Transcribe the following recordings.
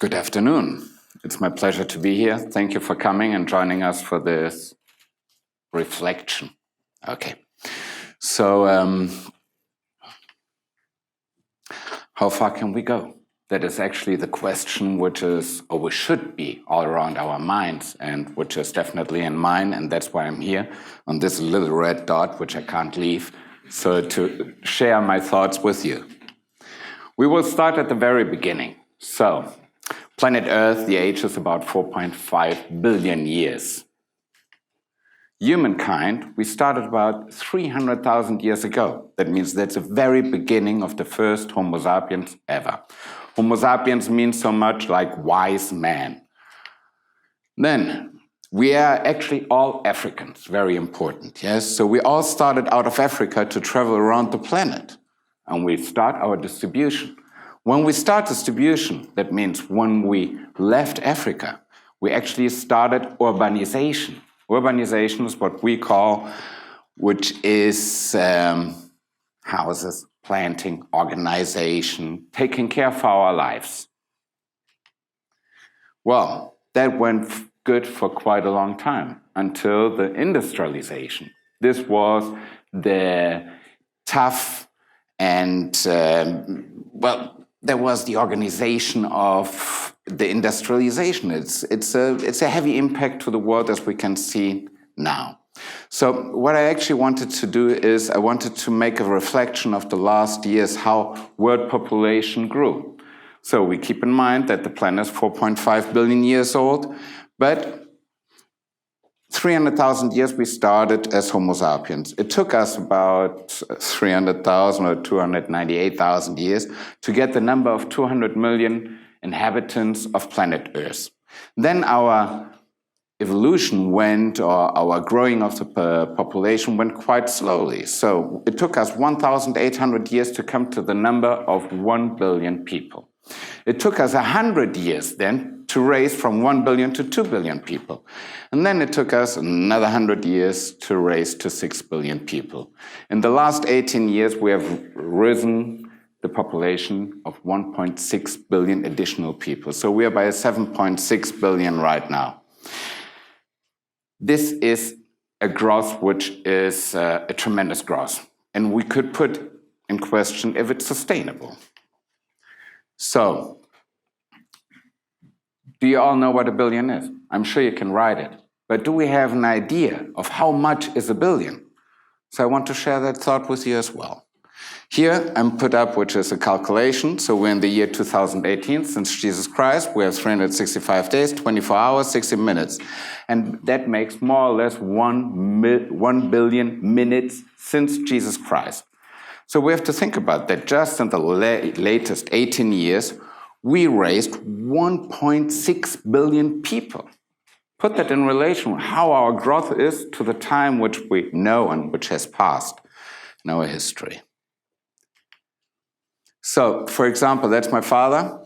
Good afternoon. It's my pleasure to be here. Thank you for coming and joining us for this reflection. Okay, so how far can we go? That is actually the question which is, or which should be, all around our minds, and which is definitely in mine, and that's why I'm here on this little red dot, which I can't leave, so to share my thoughts with you. We will start at the very beginning. So, planet Earth, the age is about 4.5 billion years. Humankind, we started about 300,000 years ago. That means that's the very beginning of the first Homo sapiens ever. Homo sapiens means so much like wise man. Then, we are actually all Africans, very important, yes? So we all started out of Africa to travel around the planet, and we start our distribution. When we start distribution, that means when we left Africa, we actually started urbanization. Urbanization is what we call, which is houses, planting, organization, taking care of our lives. Well, that went good for quite a long time, until the industrialization. This was the tough and, there was the organization of the industrialization. It's a heavy impact to the world, as we can see now. So what I actually wanted to do is I wanted to make a reflection of the last years, how world population grew. So we keep in mind that the planet is 4.5 billion years old, but 300,000 years we started as Homo sapiens. It took us about 300,000 or 298,000 years to get the number of 200 million inhabitants of planet Earth. Then our evolution went, or our growing of the population went quite slowly. So it took us 1,800 years to come to the number of 1 billion people. It took us 100 years then to raise from 1 billion to 2 billion people. And then it took us another 100 years to raise to 6 billion people. In the last 18 years, we have risen the population of 1.6 billion additional people. So we are by 7.6 billion right now. This is a growth which is a tremendous growth. And we could put in question if it's sustainable. So, do you all know what a billion is? I'm sure you can write it. But do we have an idea of how much is a billion? So I want to share that thought with you as well. Here I'm put up, which is a calculation. So we're in the year 2018, since Jesus Christ. We have 365 days, 24 hours, 60 minutes. And that makes more or less 1 billion minutes since Jesus Christ. So we have to think about that. Just in the latest 18 years, we raised 1.6 billion people. Put that in relation with how our growth is to the time which we know and which has passed in our history. So, for example, that's my father.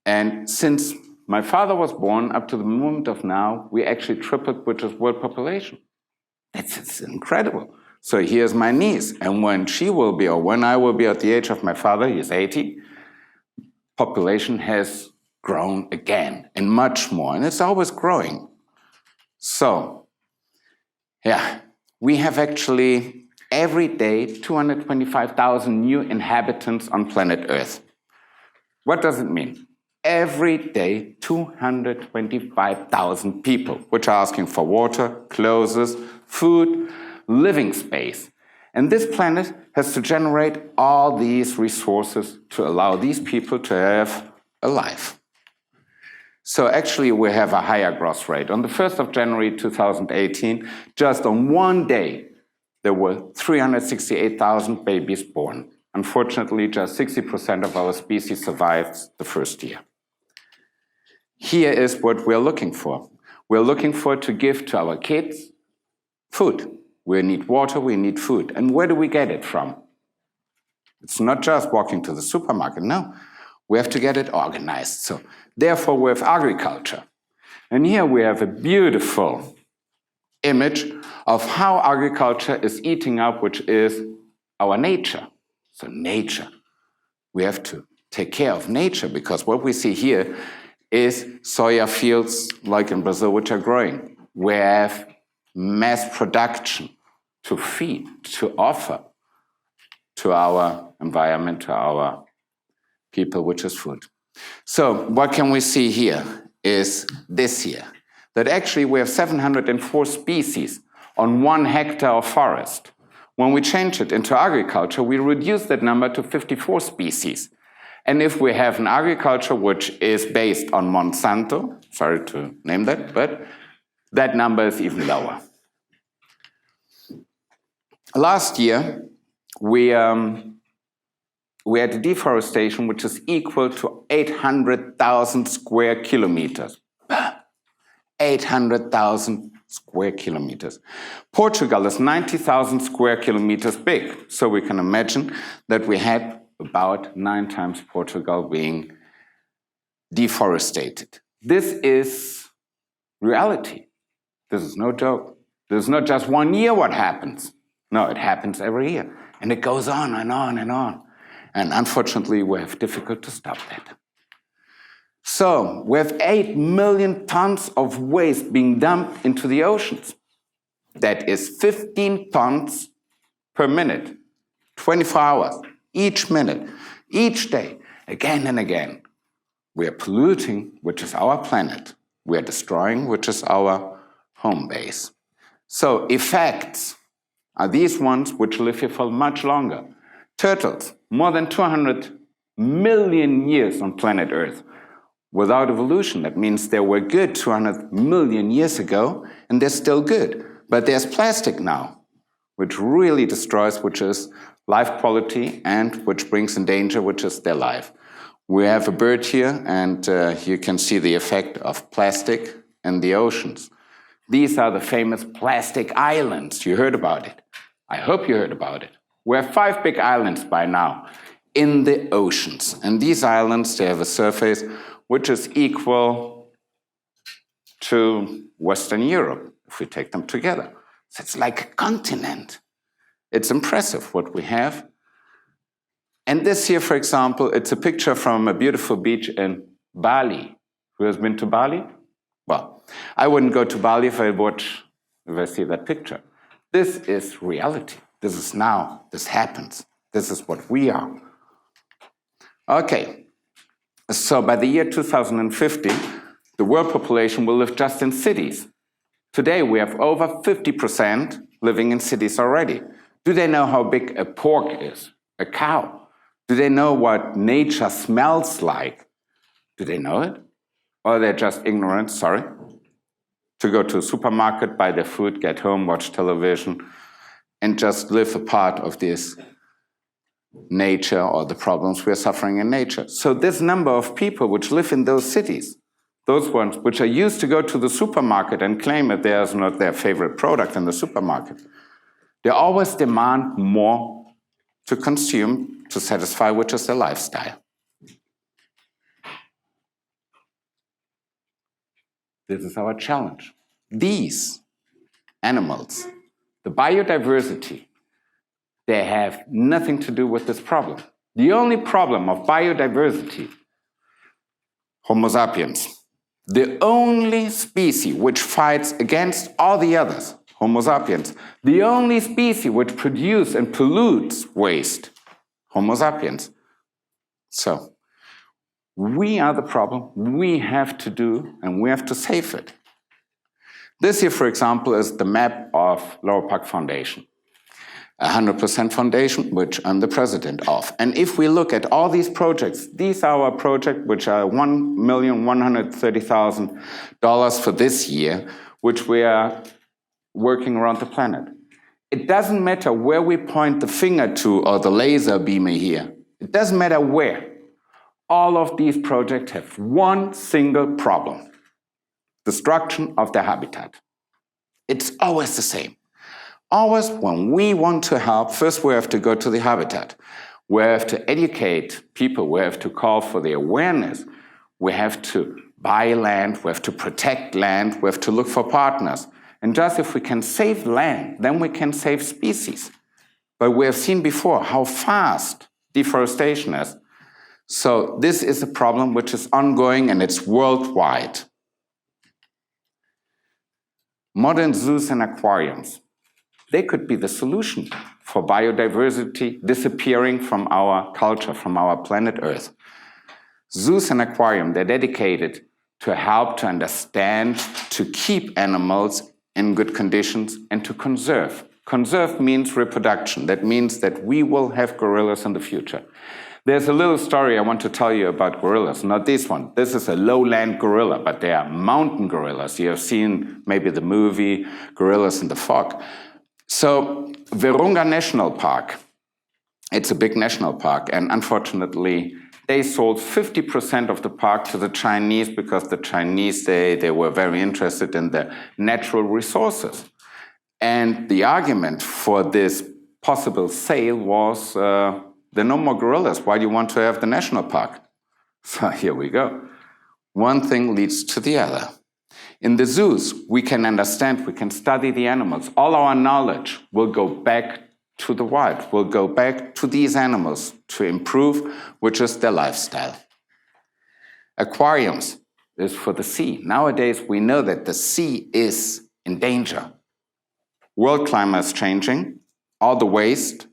And since my father was born up to the moment of now, we actually tripled, which is world population. It's incredible. So here's my niece, and when she will be, or when I will be at the age of my father, he's 80, population has grown again, and much more, and it's always growing. So, yeah, we have actually every day 225,000 new inhabitants on planet Earth. What does it mean? Every day 225,000 people, which are asking for water, clothes, food, living space. And this planet has to generate all these resources to allow these people to have a life. So actually we have a higher growth rate. On the 1st of January 2018, just on one day, there were 368,000 babies born. Unfortunately, just 60% of our species survived the first year. Here is what we're looking for. We're looking for to give to our kids food. We need water, we need food. And where do we get it from? It's not just walking to the supermarket, no. We have to get it organized. So therefore we have agriculture. And here we have a beautiful image of how agriculture is eating up, which is our nature. So nature. We have to take care of nature, because what we see here is soya fields like in Brazil, which are growing. We have mass production to feed, to offer to our environment, to our people, which is food. So what can we see here is this here, that actually we have 704 species on 1 hectare of forest. When we change it into agriculture, we reduce that number to 54 species. And if we have an agriculture which is based on Monsanto, sorry to name that, but that number is even lower. Last year, we had a deforestation which is equal to 800,000 square kilometers. 800,000 square kilometers. Portugal is 90,000 square kilometers big, so we can imagine that we had about 9 times Portugal being deforested. This is reality. This is no joke. This is not just 1 year what happens. No, it happens every year. And it goes on and on and on. And unfortunately, we have difficult to stop that. So, we have 8 million tons of waste being dumped into the oceans. That is 15 tons per minute, 24 hours, each minute, each day, again and again. We are polluting, which is our planet. We are destroying, which is our home base. So, effects are these ones which live here for much longer. Turtles, more than 200 million years on planet Earth. Without evolution, that means they were good 200 million years ago, and they're still good. But there's plastic now, which really destroys, which is life quality, and which brings in danger, which is their life. We have a bird here, and you can see the effect of plastic in the oceans. These are the famous plastic islands. You heard about it. I hope you heard about it. We have 5 big islands by now in the oceans. And these islands, they have a surface which is equal to Western Europe, if we take them together. So it's like a continent. It's impressive what we have. And this here, for example, it's a picture from a beautiful beach in Bali. Who has been to Bali? Well, I wouldn't go to Bali if I see that picture. This is reality. This is now. This happens. This is what we are. Okay. So by the year 2050, the world population will live just in cities. Today, we have over 50% living in cities already. Do they know how big a pork is? A cow? Do they know what nature smells like? Do they know it? Or they're just ignorant, sorry, to go to a supermarket, buy their food, get home, watch television, and just live a part of this nature or the problems we're suffering in nature. So this number of people which live in those cities, those ones which are used to go to the supermarket and claim that there's not their favorite product in the supermarket, they always demand more to consume, to satisfy, which is their lifestyle. This is our challenge. These animals, the biodiversity, they have nothing to do with this problem. The only problem of biodiversity, Homo sapiens, the only species which fights against all the others, Homo sapiens, the only species which produces and pollutes waste, Homo sapiens. So, we are the problem, we have to do, and we have to save it. This here, for example, is the map of Loro Parque Foundation. 100% foundation, which I'm the president of. And if we look at all these projects, these are our projects which are $1,130,000 for this year, which we are working around the planet. It doesn't matter where we point the finger to or the laser beamer here. It doesn't matter where. All of these projects have one single problem: destruction of their habitat. It's always the same. Always, when we want to help, first we have to go to the habitat. We have to educate people. We have to call for the awareness. We have to buy land. We have to protect land. We have to look for partners. And just if we can save land, then we can save species. But we have seen before how fast deforestation is. So this is a problem which is ongoing and it's worldwide. Modern zoos and aquariums, they could be the solution for biodiversity disappearing from our culture, from our planet Earth. Zoos and aquarium, they're dedicated to help to understand, to keep animals in good conditions and to conserve. Conserve means reproduction. That means that we will have gorillas in the future. There's a little story I want to tell you about gorillas, not this one. This is a lowland gorilla, but they are mountain gorillas. You have seen maybe the movie Gorillas in the Fog. So Virunga National Park, it's a big national park, and unfortunately they sold 50% of the park to the Chinese because the Chinese, they were very interested in the natural resources. And the argument for this possible sale was, there are no more gorillas. Why do you want to have the national park? So here we go. One thing leads to the other. In the zoos, we can understand, we can study the animals. All our knowledge will go back to the wild, will go back to these animals to improve, which is their lifestyle. Aquariums is for the sea. Nowadays, we know that the sea is in danger. World climate is changing, all the waste.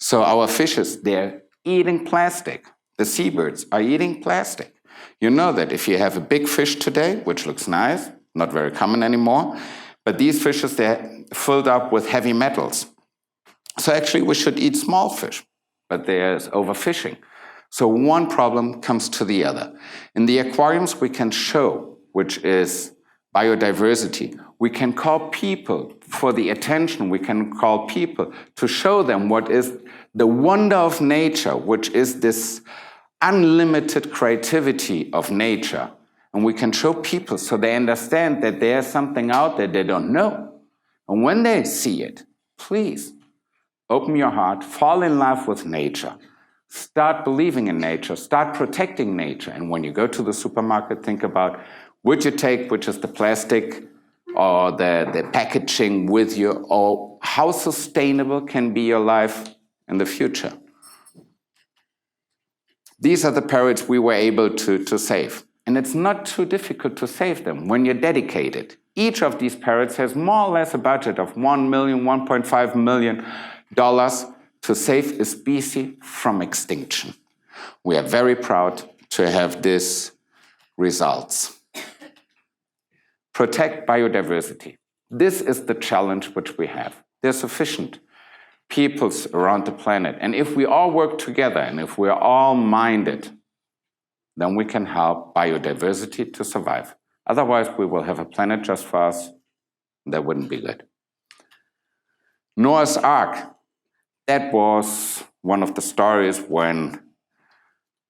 So our fishes, they're eating plastic. The seabirds are eating plastic. You know that if you have a big fish today, which looks nice, not very common anymore, but these fishes, they're filled up with heavy metals. So actually we should eat small fish, but there's overfishing. So one problem comes to the other. In the aquariums we can show, which is biodiversity. We can call people for the attention, we can call people to show them what is the wonder of nature, which is this unlimited creativity of nature. And we can show people so they understand that there's something out there they don't know. And when they see it, please open your heart, fall in love with nature, start believing in nature, start protecting nature. And when you go to the supermarket, think about would you take, which is the plastic or the packaging with you, or how sustainable can be your life in the future. These are the parrots we were able to save. And it's not too difficult to save them when you're dedicated. Each of these parrots has more or less a budget of $1 million, $1.5 million to save a species from extinction. We are very proud to have these results. Protect biodiversity. This is the challenge which we have. There are sufficient peoples around the planet. And if we all work together and if we're all minded, then we can help biodiversity to survive. Otherwise, we will have a planet just for us. That wouldn't be good. Noah's Ark. That was one of the stories when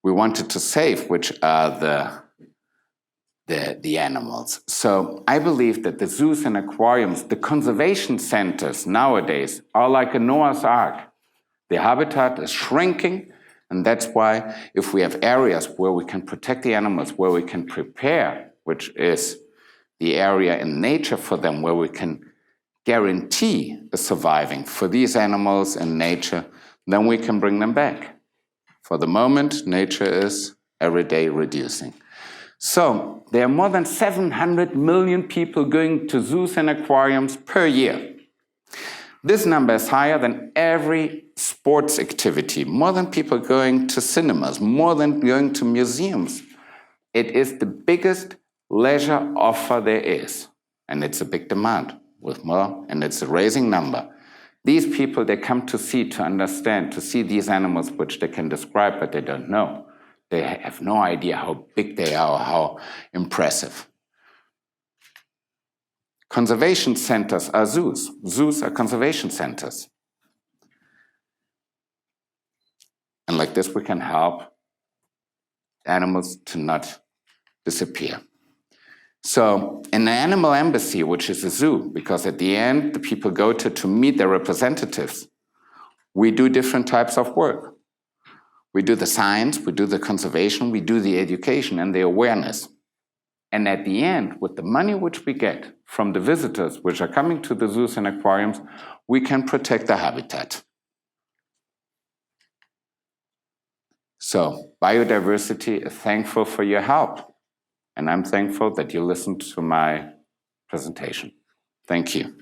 we wanted to save, which are the animals. So I believe that the zoos and aquariums, the conservation centers nowadays are like a Noah's Ark. The habitat is shrinking, and that's why if we have areas where we can protect the animals, where we can prepare, which is the area in nature for them, where we can guarantee a surviving for these animals and nature, then we can bring them back. For the moment, nature is every day reducing. So there are more than 700 million people going to zoos and aquariums per year. This number is higher than every sports activity, more than people going to cinemas, more than going to museums. It is the biggest leisure offer there is, and it's a big demand with more, and it's a rising number. These people, they come to see, to understand, to see these animals which they can describe, but they don't know. They have no idea how big they are or how impressive. Conservation centers are zoos. Zoos are conservation centers. And like this, we can help animals to not disappear. So in an animal embassy, which is a zoo, because at the end, the people go to meet their representatives, we do different types of work. We do the science, we do the conservation, we do the education and the awareness. And at the end, with the money which we get from the visitors which are coming to the zoos and aquariums, we can protect the habitat. So biodiversity is thankful for your help, and I'm thankful that you listened to my presentation. Thank you.